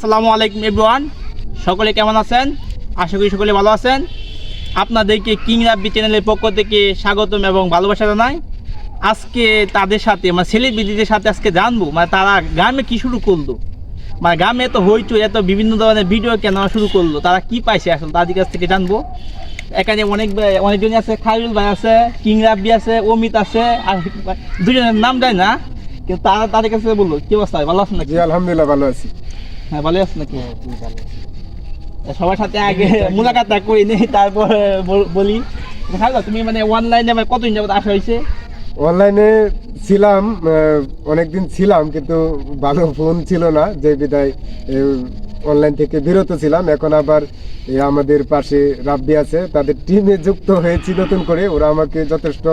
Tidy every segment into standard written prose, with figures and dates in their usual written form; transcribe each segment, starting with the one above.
আসসালামু আলাইকুম এভরিওয়ান, সকলে কেমন আছেন? আশা করি সকলে ভালো আছেন। আপনাদেরকে কিং রাব্বি চ্যানেলের পক্ষ থেকে স্বাগতম এবং ভালোবাসা জানাই। আজকে তাদের সাথে সেলিব্রিটিদের সাথে আজকে জানবো তারা গ্রামে কি শুরু করলো, গ্রামে এত হইচই, এত বিভিন্ন ধরনের ভিডিও কেন শুরু করলো, তারা কি পাইছে আসলে তাদের কাছ থেকে জানবো। এখানে অনেকজনই আছে, খায়রুল ভাই আছে, কিং রাব্বি আছে, অমিত আছে, আর দুজনের নাম যায় না, কিন্তু তারা তাদের কাছে বললো কি অবস্থা, ভালো আছেন নাকি? আলহামদুলিল্লাহ ভালো আছি। হ্যাঁ, ভালো আছেন নাকি? সবার সাথে আগে মুলাকাতটা করে নেই, তারপর বলি। তুমি অনলাইনে কতদিন যাবত আসা হয়েছে? অনলাইনে ছিলাম, অনেকদিন ছিলাম, কিন্তু ভালো ফোন ছিল না, যে বিদায় অনলাইন থেকে বিরত ছিলাম। এখন আবার আমাদের পাশে রাব্বি আছে, তাদের টিমে যুক্ত হয়েছি নতুন করে। ওরা আমাকে যথেষ্ট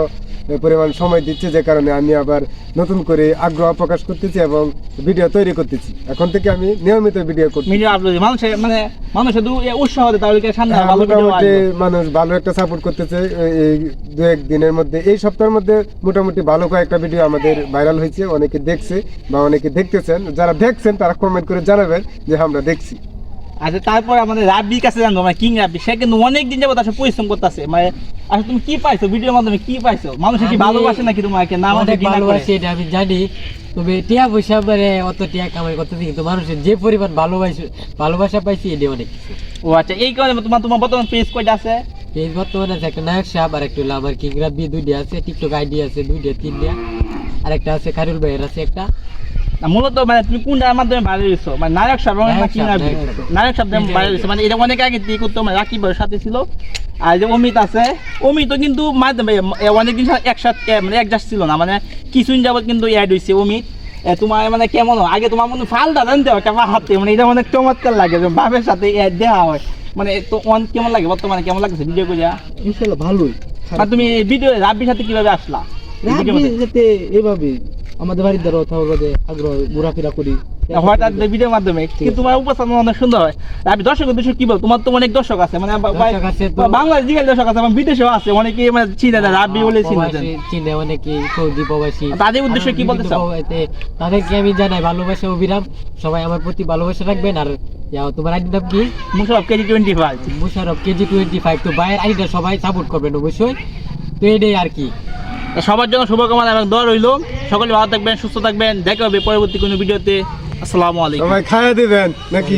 পরিমাণ সময় দিচ্ছে, যে কারণে আমি আবার নতুন করে আগ্রহ প্রকাশ করতেছি এবং ভিডিও তৈরি করতেছি। এখন থেকে আমি নিয়মিত ভিডিও করছি। মানুষের উৎসাহ তাহলে মোটামুটি মানুষ ভালো একটা সাপোর্ট করতেছে। এই দু এক দিনের মধ্যে, এই সপ্তাহের মধ্যে মোটামুটি ভালো কয়েকটা ভিডিও আমাদের ভাইরাল হয়েছে, অনেকে দেখছে বা অনেকে দেখতেছেন। যারা দেখছেন তারা কমেন্ট করে জানাবেন যে আমরা দেখছি। আচ্ছা, তারপর আমাদের রাব্বির কাছে জানবো, কিং রাব্বি, সে কিন্তু অনেকদিন যাবত আসলে পরিশ্রম করতেছে। আসলে তুমি কি পাইছো ভিডিওর মাধ্যমে, কি পাইছো? মানুষ কি ভালোবাসে নাকি তোমাকে? না, অনেক ভালোবাসে, এটা আমি জানি। তবে টিয়া পয়সা অত টিয়া কামাই করতেছি, কিন্তু মানুষের যে পরিমাণ ভালোবাসা পাইছি, এটা অনেক কিছু। ও আচ্ছা, এই কারণে তোমার বর্তমান পেজ কয়টা আছে? পেজ বর্তমানে আছে একটা নায়ক সাহেব, আর একটা হলো আমার কিং রাব্বি, দুইটা আছে। টিকটক আইডি আছে দুইটা তিনটা, আর একটা আছে খায়রুল ভাইয়ের আছে একটা। মূলত তুমি কোনটার মাধ্যমে ভাইরাল হয়েছো? নায়ক সাহেব, নায়ক সাহেব ভাইরাল হয়েছে। এটা অনেক আগে দিয়ে করতো, রাকিব ভাইয়ের সাথে ছিল। আর যে অমিত আছে, অমিতও কিন্তু অনেকদিন একসাথে একজাস্ট ছিল না, কিছুদিন যাবত কিন্তু অ্যাড হয়েছে অমিত। তোমার কেমন আগে তোমার ফালটা জানতে হয় কেমন হাতে, এটা অনেক চমৎকার লাগে বাপের সাথে অ্যাড দেওয়া হয়। তো কেমন লাগে বর্তমানে, কেমন লাগছে ভিডিও করে? ইনশাআল্লাহ ভালোই। তুমি ভিডিও রাব্বির সাথে কিভাবে আসলা? রাব্বির সাথে এভাবে আমাদের বাড়ির দ্বারা আগ্রহ ঘোরাফেরা করি হঠাৎ ভিডিওর মাধ্যমে। কিন্তু তোমার উপস্থাপনা অনেক সুন্দর হয়। রাব্বি, দর্শক কি বল, তোমার তো অনেক দর্শক আছে, বাংলাদেশ দর্শক আছে এবং বিদেশেও আছে, অনেকে চিনে না, রাব্বি বলে চিনে অনেকে, সৌদি প্রবাসী। তাদের উদ্দেশ্যে কি বলতে চাও? তাদেরকে আমি জানাই ভালোবাসা অবিরাম, সবাই আমার প্রতি ভালোবাসা রাখবেন। আর তোমার আইডির নাম কি? মুশারফ কেজি 25। মুশারফ কেজি 25। তো ভাইয়ের আইডিটা সবাই সাপোর্ট করবেন অবশ্যই। তো এটাই আর কি। সবার জন্য শুভকামনা এবং দোয়া রইল। সকলে ভালো থাকবেন, সুস্থ থাকবেন। দেখা হবে পরবর্তী কোনো ভিডিওতে। আসসালামু আলাইকুম। সবাই খাইয়া দিবেন নাকি?